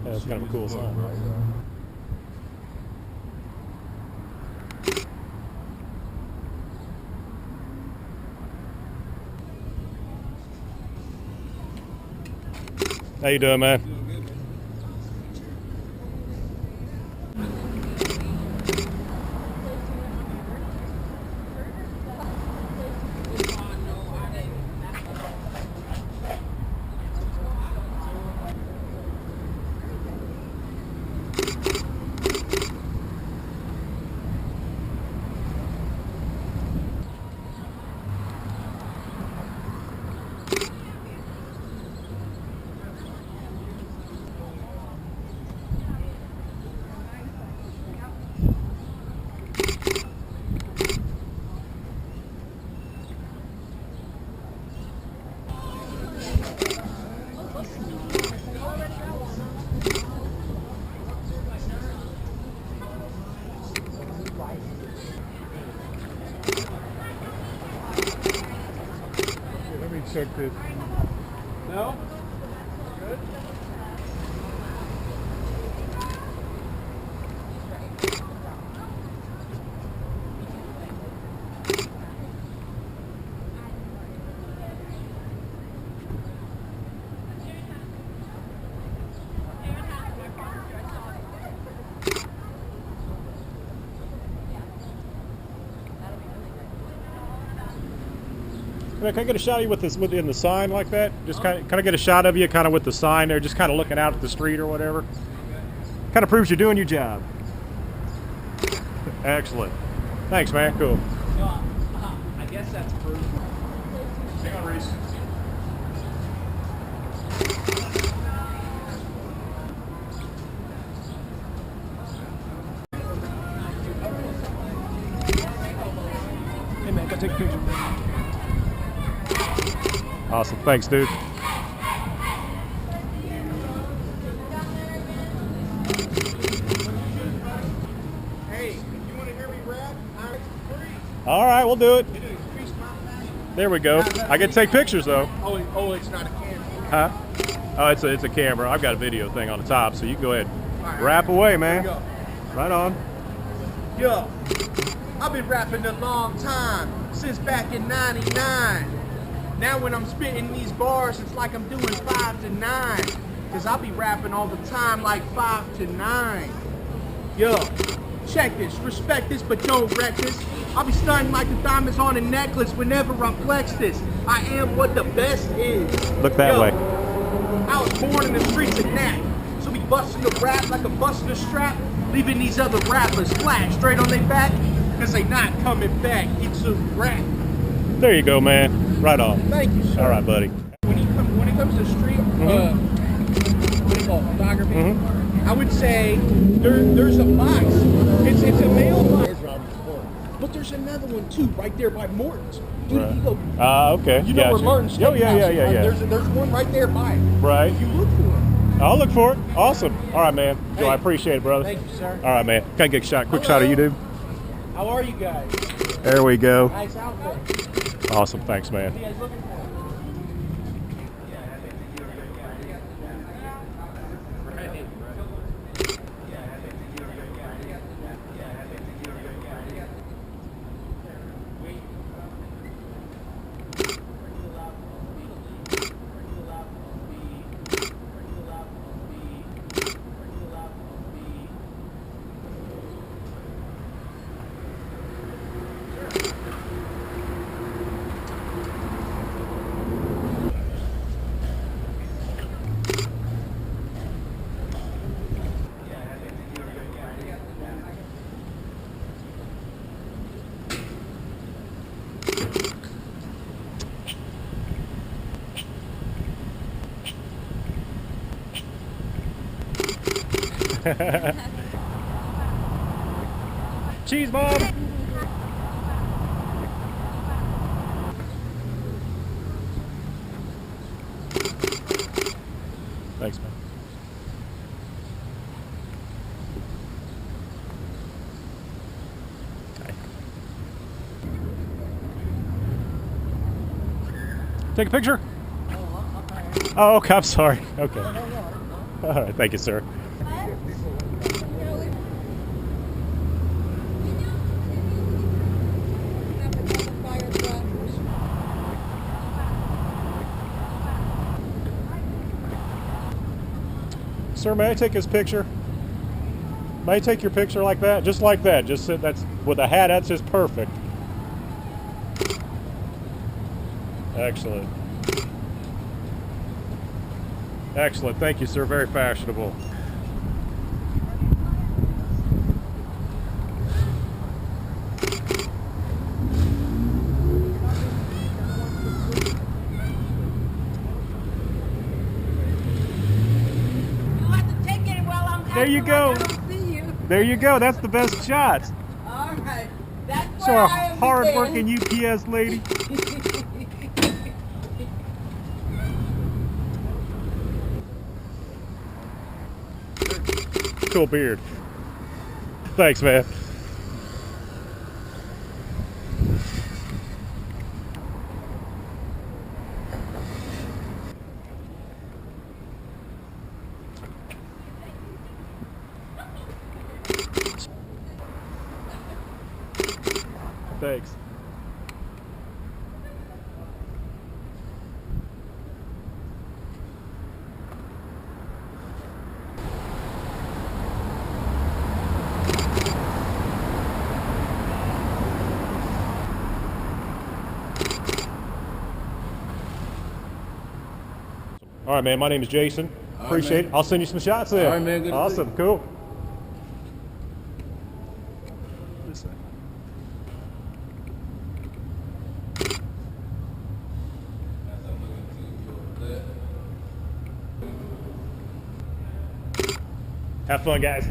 That's kind of a cool sign. How you doing, man? Check this. No? Good? Can I get a shot of you with this within the sign like that? Just kind of, can I get a shot of you kind of with the sign there, just kind of looking out at the street or whatever? Kind of proves you're doing your job. Excellent. Thanks, man. Cool. I guess that's proof. Hang on, Reese. Hey, man, can I take a picture? Awesome. Thanks, dude. Hey, you want to hear me rap? I'm free. All right, we'll do it. There we go. I get to take pictures, though. Oh, it's not a camera. Huh? Oh, it's a camera. I've got a video thing on the top, so you can go ahead. Rap away, man. Right on. Yo, I've been rapping a long time, since back in '99. Now when I'm spitting these bars, it's like I'm doing 5 to 9. Cause I'll be rapping all the time like 5 to 9. Yo, check this, respect this, but don't wreck this. I'll be stunting like the diamonds on a necklace whenever I flex this. I am what the best is. Look that way. I was born in the streets of Nat. So be busting the rap like a busting a strap, leaving these other rappers flat, straight on their back, cause they not coming back. It's a rap. There you go, man. Right on. Thank you, sir. All right, buddy. When it comes to street, what do you call it, photography? I would say there's a box. It's a male box. But there's another one too, right there by Morton's. Dude, Right. you go. Okay. You know where Martin's Oh, yeah. There's one right there by it. Right. You look for it. I'll look for it. Awesome. All right, man. Joe, I appreciate it, brother. Thank you, sir. All right, man. Can I get a shot? Quick shot of you, dude? How are you guys? There we go. Nice outfit. Awesome. Thanks, man. What are you guys looking for? Cheese, Mom. Thanks, man. Take a picture? Oh, okay. I'm sorry. Okay. All right, thank you, sir. Sir, may I take his picture? May I take your picture like that? Just like that. Just sit, that's with a hat. That's just perfect. Excellent. Excellent. Thank you, sir. Very fashionable. There you go. There you go. That's the best shots. All right. That's So where a I am hard-working today. UPS lady. Cool beard. Thanks, man. Thanks. All right, man. My name is Jason. Appreciate it. I'll send you some shots there. All right, man. Good to see Awesome. you. Cool. Have fun, guys.